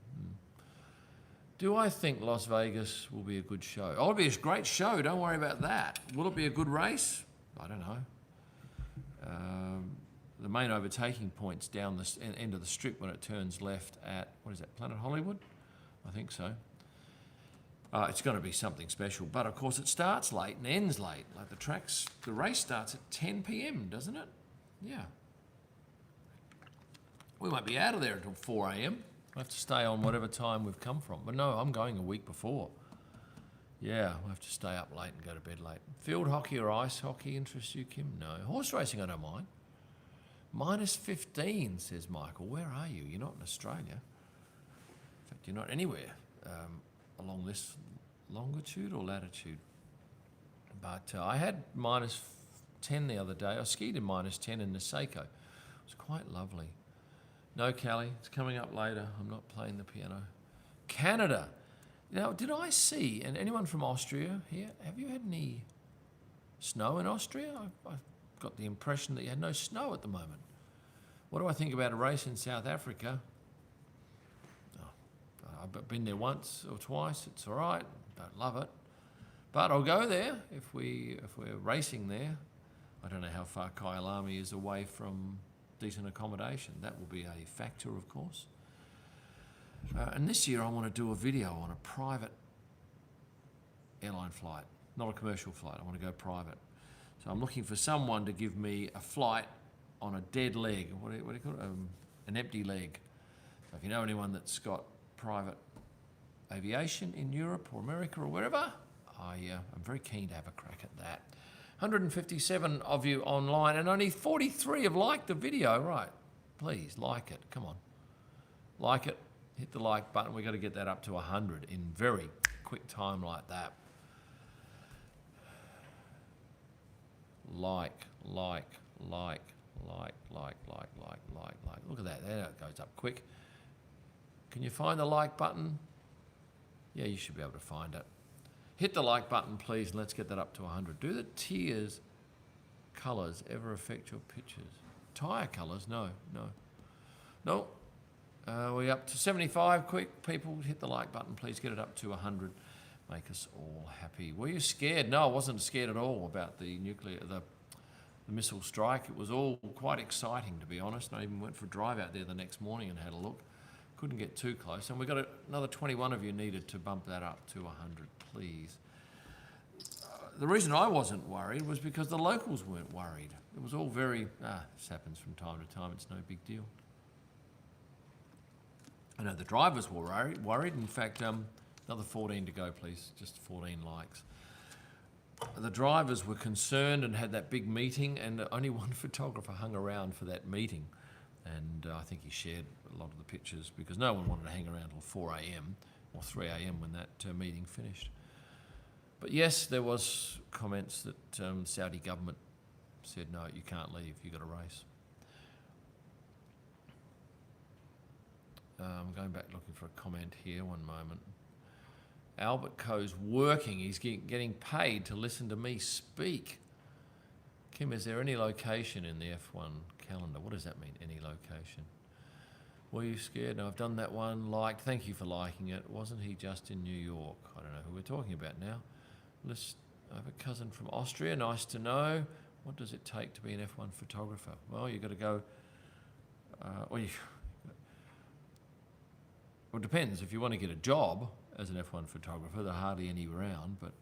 Do I think Las Vegas will be a good show? Oh, it'll be a great show. Don't worry about that. Will it be a good race? I don't know. The main overtaking point's down the end of the strip when it turns left at, what is that, Planet Hollywood? I think so. It's going to be something special. But, of course, it starts late and ends late. Like the race starts at 10 p.m, doesn't it? Yeah. We won't be out of there until 4 a.m. We'll have to stay on whatever time we've come from. But, no, I'm going a week before. Yeah, we'll have to stay up late and go to bed late. Field hockey or ice hockey interests you, Kim? No. Horse racing, I don't mind. Minus 15, says Michael. Where are you? You're not in Australia. In fact, you're not anywhere along this longitude or latitude. But I had minus 10 the other day. I skied in minus 10 in Niseko. It was quite lovely. No, Callie, it's coming up later. I'm not playing the piano. Canada. Now, did I see, and anyone from Austria here, have you had any snow in Austria? I've got the impression that you had no snow at the moment. What do I think about a race in South Africa? Oh, I've been there once or twice. It's all right. Don't love it. But I'll go there if we're racing there. I don't know how far Kyalami is away from decent accommodation. That will be a factor, of course. And this year I want to do a video on a private airline flight, not a commercial flight. I want to go private. So I'm looking for someone to give me a flight on a dead leg. What do you call it? An empty leg. So if you know anyone that's got private aviation in Europe or America or wherever, I'm very keen to have a crack at that. 157 of you online and only 43 have liked the video. Right, please like it. Come on. Like it. Hit the like button. We've got to get that up to 100 in very quick time like that. Like. Look at that. There it goes up quick. Can you find the like button? Yeah, you should be able to find it. Hit the like button, please, and let's get that up to 100. Do the tiers colours ever affect your pictures? Tyre colours? No. We're up to 75. Quick, people, hit the like button, please. Get it up to 100. Make us all happy. Were you scared? No, I wasn't scared at all about the missile strike. It was all quite exciting, to be honest. I even went for a drive out there the next morning and had a look. Couldn't get too close. And we got another 21 of you needed to bump that up to 100, please. The reason I wasn't worried was because the locals weren't worried. It was all very, this happens from time to time. It's no big deal. I know the drivers were worried. In fact, another 14 to go, please. Just 14 likes. The drivers were concerned and had that big meeting, and only one photographer hung around for that meeting. And I think he shared a lot of the pictures because no one wanted to hang around till 4 a.m. or 3 a.m. when that meeting finished. But yes, there was comments that the Saudi government said, no, you can't leave, you've got to race. I'm going back looking for a comment here, one moment. Albert Coe's working, he's getting paid to listen to me speak. Kim, is there any location in the F1 calendar? What does that mean, any location? Were you scared? No, I've done that one. Liked. Thank you for liking it. Wasn't he just in New York? I don't know who we're talking about now. I have a cousin from Austria. Nice to know. What does it take to be an F1 photographer? Well, you've got to go. Well, it depends. If you want to get a job as an F1 photographer, there are hardly any around, but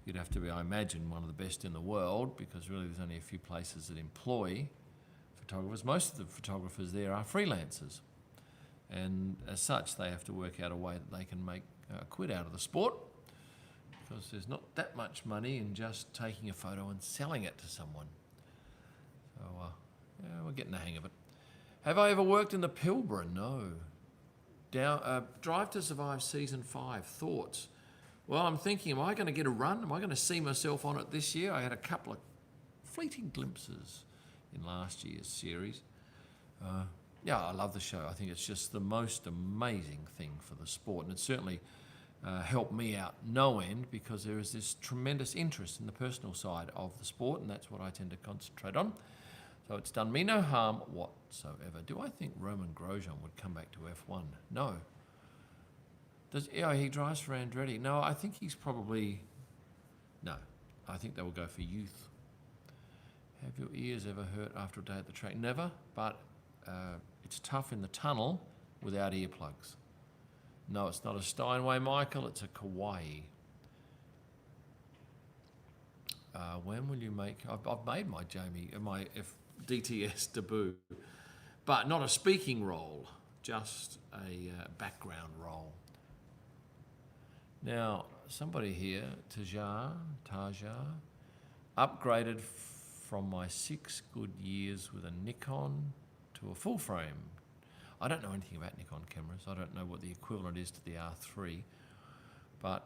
you'd have to be, I imagine, one of the best in the world, because really there's only a few places that employ photographers. Most of the photographers there are freelancers, and as such they have to work out a way that they can make a quid out of the sport, because there's not that much money in just taking a photo and selling it to someone. So yeah, we're getting the hang of it. Have I ever worked in the Pilbara? No. Drive to Survive Season 5, thoughts? Well, I'm thinking, am I going to get a run? Am I going to see myself on it this year? I had a couple of fleeting glimpses in last year's series. Yeah, I love the show. I think it's just the most amazing thing for the sport, and it certainly helped me out no end, because there is this tremendous interest in the personal side of the sport, and that's what I tend to concentrate on. So it's done me no harm whatsoever. Do I think Roman Grosjean would come back to F1? No. He drives for Andretti. No, I think he's probably... No, I think they will go for youth. Have your ears ever hurt after a day at the track? Never, but it's tough in the tunnel without earplugs. No, it's not a Steinway, Michael, it's a Kauai. When will you make... I've made my DTS debut, but not a speaking role, just a background role. Now, somebody here, Taja, upgraded from my 6 good years with a Nikon to a full frame. I don't know anything about Nikon cameras. I don't know what the equivalent is to the R3, but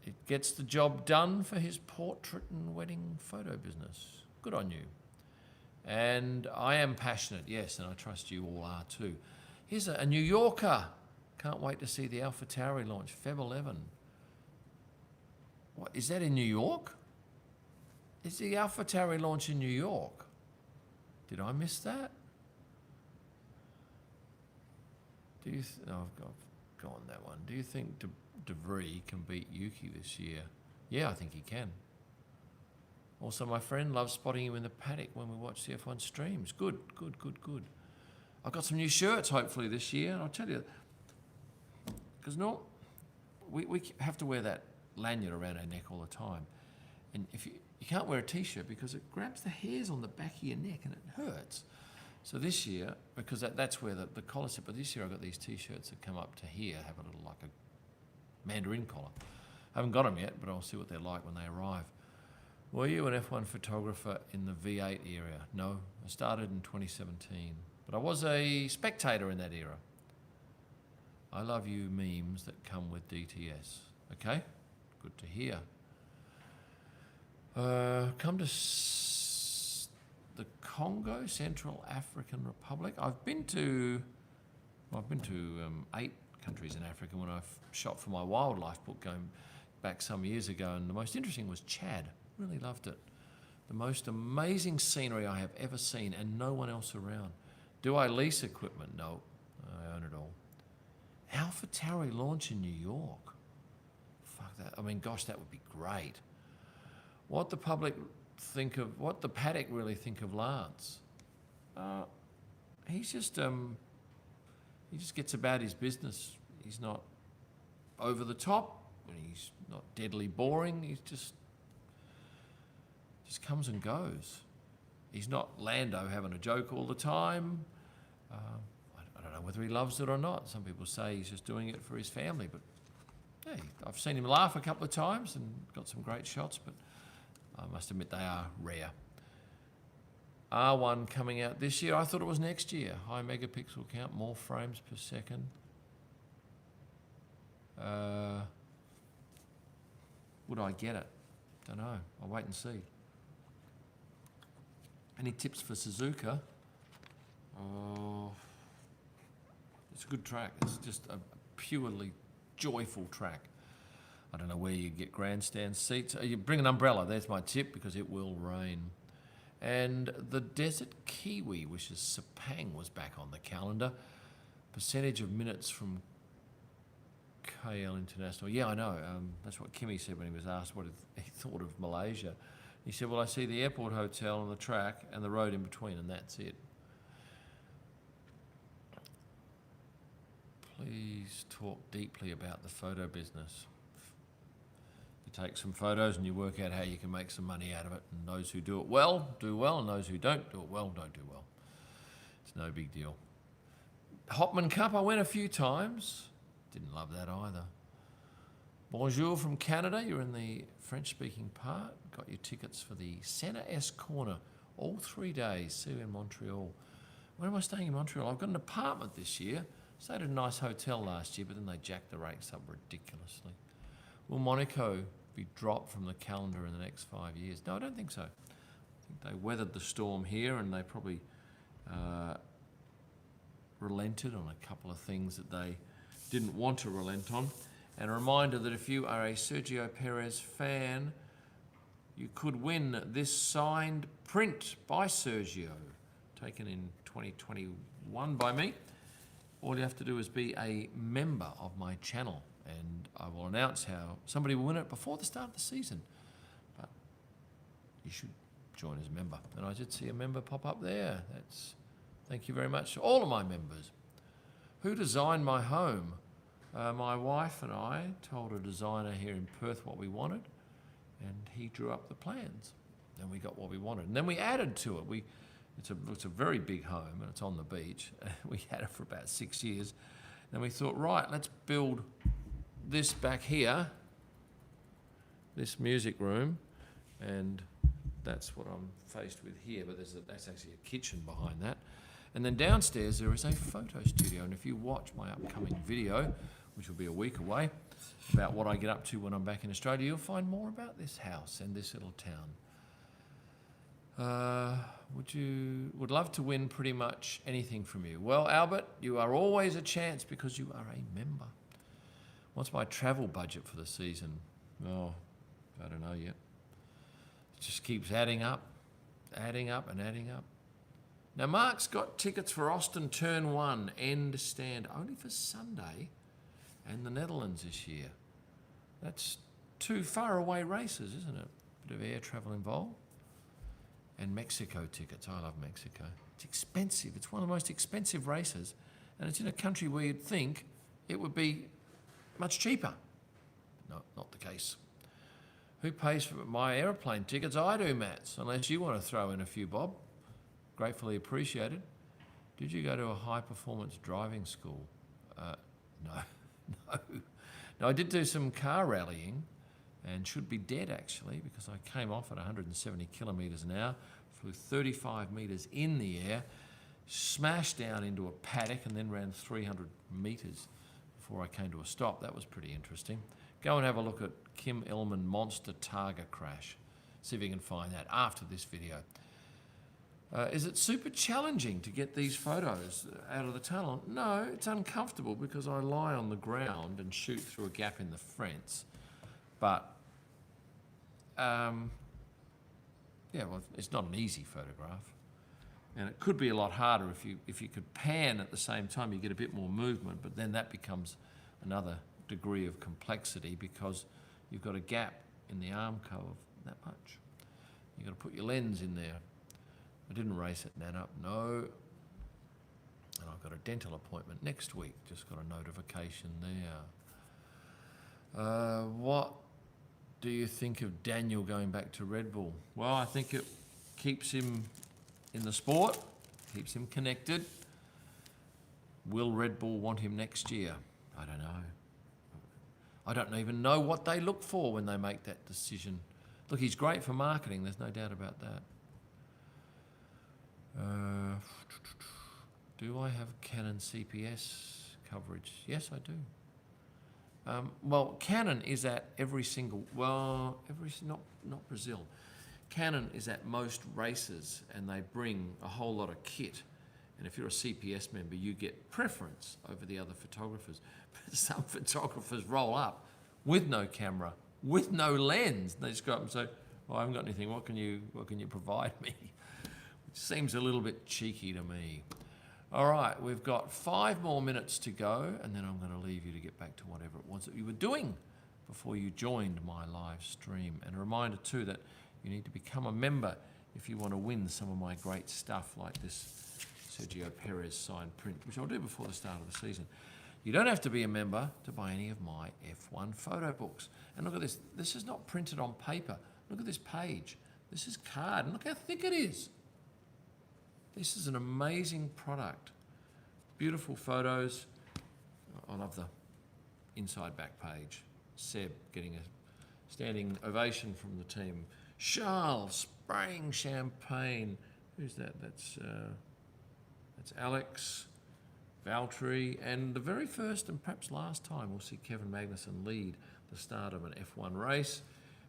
it gets the job done for his portrait and wedding photo business. Good on you. And I am passionate, yes, and I trust you all are too. Here's a New Yorker. Can't wait to see the AlphaTauri launch, Feb 11. What, is that in New York? Is the AlphaTauri launch in New York? Did I miss that? I've gone that one. Do you think De Vries can beat Yuki this year? Yeah, I think he can. Also, my friend loves spotting you in the paddock when we watch the F1 streams. Good. I've got some new shirts, hopefully, this year. And I'll tell you, because we have to wear that lanyard around our neck all the time. And if you can't wear a T-shirt because it grabs the hairs on the back of your neck and it hurts. So this year, because that's where the collar sit, but this year I've got these T-shirts that come up to here, have a little like a mandarin collar. I haven't got them yet, but I'll see what they're like when they arrive. Were you an F1 photographer in the V8 era? No, I started in 2017, but I was a spectator in that era. I love you memes that come with DTS. Okay, good to hear. Come to the Congo, Central African Republic. I've been to 8 countries in Africa when I shot for my wildlife book going back some years ago, and the most interesting was Chad. Really loved it. The most amazing scenery I have ever seen, and no one else around. Do I lease equipment? No, I own it all. AlphaTauri launch in New York. Fuck that. I mean, gosh, that would be great. What the paddock really think of Lance? He just gets about his business. He's not over the top, and he's not deadly boring. He's just comes and goes. He's not Lando having a joke all the time. I don't know whether he loves it or not. Some people say he's just doing it for his family, but hey, I've seen him laugh a couple of times and got some great shots, but I must admit they are rare. R1 coming out this year. I thought it was next year. High megapixel count, more frames per second. Would I get it? Don't know. I'll wait and see. Any tips for Suzuka? Oh, it's a good track. It's just a purely joyful track. I don't know where you get grandstand seats. You bring an umbrella. There's my tip, because it will rain. And the Desert Kiwi, which is Sepang, was back on the calendar. Percentage of minutes from KL International. Yeah, I know. That's what Kimmy said when he was asked what he thought of Malaysia. He said, well, I see the airport hotel and the track and the road in between, and that's it. Please talk deeply about the photo business. You take some photos and you work out how you can make some money out of it, and those who do it well, and those who don't do it well, don't do well. It's no big deal. Hopman Cup, I went a few times. Didn't love that either. Bonjour from Canada. You're in the French-speaking part. Got your tickets for the Centre S Corner all 3 days. See you in Montreal. When am I staying in Montreal? I've got an apartment this year. Stayed at a nice hotel last year, but then they jacked the rates up ridiculously. Will Monaco be dropped from the calendar in the next 5 years? No, I don't think so. I think they weathered the storm here, and they probably relented on a couple of things that they didn't want to relent on. And a reminder that if you are a Sergio Perez fan, you could win this signed print by Sergio, taken in 2021 by me. All you have to do is be a member of my channel, and I will announce how somebody will win it before the start of the season. But you should join as a member. And I did see a member pop up there. Thank you very much to all of my members. Who designed my home? My wife and I told a designer here in Perth what we wanted, and he drew up the plans. And we got what we wanted. And then we added to it. It's a very big home, and it's on the beach. We had it for about 6 years. Then we thought, right, let's build this back here, this music room, and that's what I'm faced with here. But that's actually a kitchen behind that. And then downstairs there is a photo studio. And if you watch my upcoming video, which will be a week away, about what I get up to when I'm back in Australia, you'll find more about this house and this little town. Would love to win pretty much anything from you. Well, Albert, you are always a chance because you are a member. What's my travel budget for the season? Oh, I don't know yet. It just keeps adding up and adding up. Now, Mark's got tickets for Austin Turn 1 end stand only for Sunday and the Netherlands this year. That's 2 far away races, isn't it? Bit of air travel involved. And Mexico tickets. I love Mexico. It's expensive. It's one of the most expensive races, and it's in a country where you'd think it would be much cheaper. No, not the case. Who pays for my aeroplane tickets? I do, Mats, unless you want to throw in a few bob. Gratefully appreciated. Did you go to a high-performance driving school? No, I did do some car rallying, and should be dead actually, because I came off at 170 kilometres an hour, flew 35 metres in the air, smashed down into a paddock, and then ran 300 metres before I came to a stop. That was pretty interesting. Go and have a look at Kim Elman Monster Targa crash. See if you can find that after this video. Is it super challenging to get these photos out of the tunnel? No, it's uncomfortable because I lie on the ground and shoot through a gap in the fence. But, well, it's not an easy photograph. And it could be a lot harder if you could pan at the same time, you get a bit more movement, but then that becomes another degree of complexity because you've got a gap in the arm co of that much. You've got to put your lens in there. I didn't race at Nannup, no. And I've got a dental appointment next week, just got a notification there. What do you think of Daniel going back to Red Bull? Well, I think it keeps him in the sport, keeps him connected. Will Red Bull want him next year? I don't know. I don't even know what they look for when they make that decision. Look, he's great for marketing, there's no doubt about that. Do I have Canon CPS coverage? Yes, I do. Well, Canon is at every single, not Brazil. Canon is at most races, and they bring a whole lot of kit. And if you're a CPS member, you get preference over the other photographers. But some photographers roll up with no camera, with no lens. They just go up and say, "Well, I haven't got anything. What can you provide me?" Which seems a little bit cheeky to me. All right, we've got 5 more minutes to go, and then I'm going to leave you to get back to whatever it was that you were doing before you joined my live stream. And a reminder too that you need to become a member if you want to win some of my great stuff like this Sergio Perez signed print, which I'll do before the start of the season. You don't have to be a member to buy any of my F1 photo books. And look at this. This is not printed on paper. Look at this page. This is card, and look how thick it is. This is an amazing product. Beautiful photos. I love the inside back page. Seb getting a standing ovation from the team. Charles spraying champagne. Who's that? That's Alex, Valtteri, and the very first and perhaps last time we'll see Kevin Magnussen lead the start of an F1 race.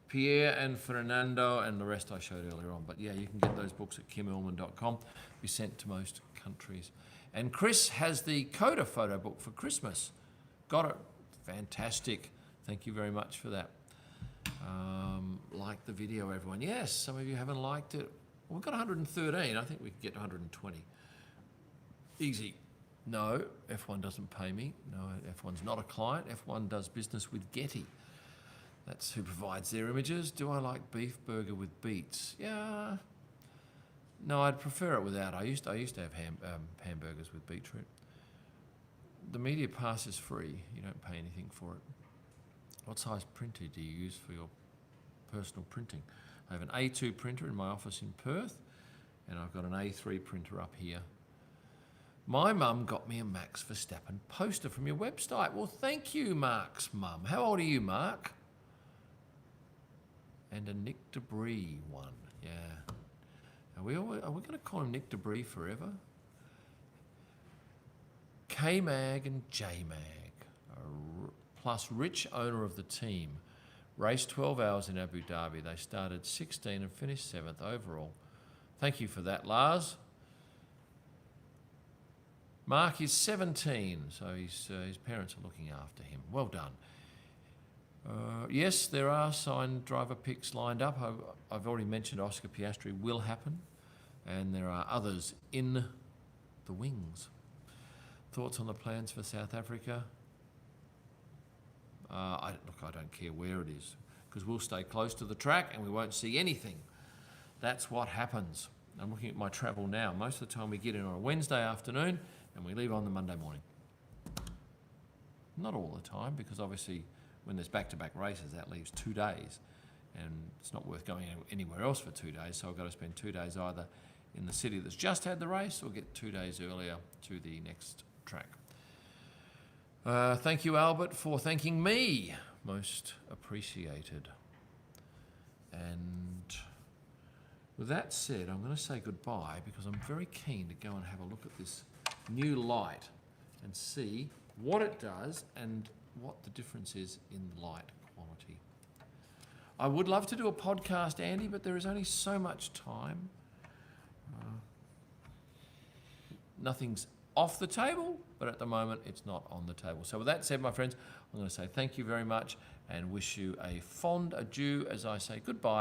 Pierre and Fernando and the rest I showed earlier on. But yeah, you can get those books at kimillman.com. Be sent to most countries. And Chris has the Coda photo book for Christmas. Got it. Fantastic. Thank you very much for that. Like the video, everyone. Yes, some of you haven't liked it. Well, we've got 113. I think we can get to 120. Easy. No, F1 doesn't pay me. No, F1's not a client. F1 does business with Getty. That's who provides their images. Do I like beef burger with beets? Yeah. No, I'd prefer it without. I used to have hamburgers with beetroot. The media pass is free. You don't pay anything for it. What size printer do you use for your personal printing? I have an A2 printer in my office in Perth, and I've got an A3 printer up here. My mum got me a Max Verstappen poster from your website. Well, thank you, Mark's mum. How old are you, Mark? And a Nick Debris one, yeah. Are we going to call him Nick Debris forever? K-Mag and J-Mag, plus Rich, owner of the team. Raced 12 hours in Abu Dhabi. They started 16 and finished 7th overall. Thank you for that, Lars. Mark is 17, so his parents are looking after him. Well done. Yes, there are signed driver picks lined up. I've already mentioned Oscar Piastri will happen, and there are others in the wings. Thoughts on the plans for South Africa? I don't care where it is, because we'll stay close to the track and we won't see anything. That's what happens. I'm looking at my travel now. Most of the time we get in on a Wednesday afternoon and we leave on the Monday morning. Not all the time, because obviously when there's back-to-back races, that leaves 2 days, and it's not worth going anywhere else for 2 days, so I've got to spend 2 days either in the city that's just had the race or get 2 days earlier to the next track. Thank you, Albert, for thanking me. Most appreciated. And with that said, I'm going to say goodbye, because I'm very keen to go and have a look at this new light and see what it does and what the difference is in light quality. I would love to do a podcast, Andy, but there is only so much time. Nothing's off the table, but at the moment it's not on the table. So with that said, my friends, I'm going to say thank you very much and wish you a fond adieu as I say goodbye.